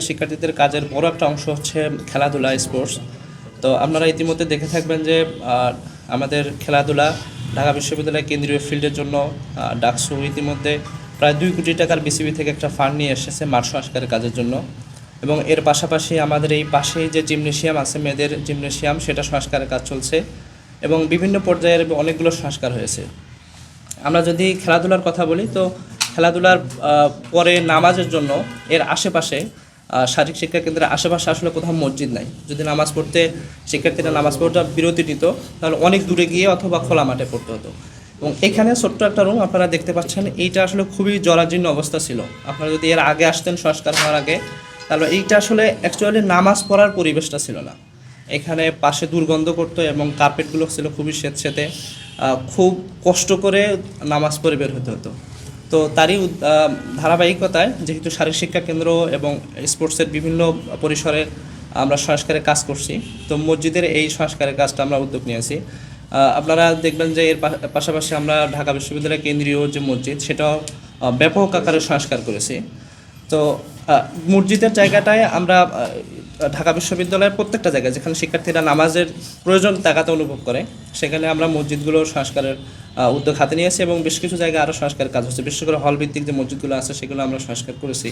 শিক্ষার্থীদের কাজের বড় একটা অংশ হচ্ছে খেলাধুলা, স্পোর্টস। তো আপনারা ইতিমধ্যে দেখে থাকবেন যে আমাদের খেলাধুলা ঢাকা বিশ্ববিদ্যালয় কেন্দ্রীয় ফিল্ডের জন্য ডাকসু ইতিমধ্যে প্রায় 2 কোটি টাকার বিসিবি থেকে একটা ফান্ড নিয়ে এসেছে মাঠ সংস্কারের কাজের জন্য। এবং এর পাশাপাশি আমাদের এই পাশেই যে জিমনেশিয়াম আছে, মেয়েদের জিমনেশিয়াম, সেটা সংস্কারের কাজ চলছে এবং বিভিন্ন পর্যায়ের অনেকগুলো সংস্কার হয়েছে। আমরা যদি খেলাধুলার কথা বলি, তো খেলাধুলার পরে নামাজের জন্য এর আশেপাশে শারীরিক শিক্ষা কেন্দ্রের আশেপাশে আসলে কোথাও মসজিদ নাই। যদি নামাজ পড়তে শিক্ষার্থীরা নামাজ পড়তে বিরতি নিত, তাহলে অনেক দূরে গিয়ে অথবা খোলা মাঠে পড়তে হতো। এবং এখানে ছোট্ট একটা রুম আপনারা দেখতে পাচ্ছেন, এইটা আসলে খুবই জরাজীর্ণ অবস্থা ছিল। আপনারা যদি এর আগে আসতেন সংস্কার হওয়ার আগে, তাহলে এইটা আসলে অ্যাকচুয়ালি নামাজ পড়ার পরিবেশটা ছিল না। এখানে পাশে দুর্গন্ধ করতো এবং কার্পেটগুলো ছিল খুবই স্যাঁতসেঁতে, খুব কষ্ট করে নামাজ পড়ে বের হতে হতো। তো তারই ধারাবাহিকতায় যেহেতু শারীরিক শিক্ষা কেন্দ্র এবং স্পোর্টসের বিভিন্ন পরিসরে আমরা সংস্কারের কাজ করছি, তো মসজিদের এই সংস্কারের কাজটা আমরা উদ্যোগ নিয়েছি। আপনারা দেখবেন যে এর পাশাপাশি আমরা ঢাকা বিশ্ববিদ্যালয় কেন্দ্রীয় যে মসজিদ, সেটাও ব্যাপক আকারে সংস্কার করেছি। তো মসজিদের জায়গাটায় আমরা ঢাকা বিশ্ববিদ্যালয়ের প্রত্যেকটা জায়গায় যেখানে শিক্ষার্থীরা নামাজের প্রয়োজন তাকাতে অনুভব করে, সেখানে আমরা মসজিদগুলো সংস্কারের উদ্যোগ হাতে নিয়েছি এবং বেশ কিছু জায়গায় আরও সংস্কারের কাজ হচ্ছে। বিশেষ করে হল ভিত্তিক যে মসজিদগুলো আছে সেগুলো আমরা সংস্কার করেছি।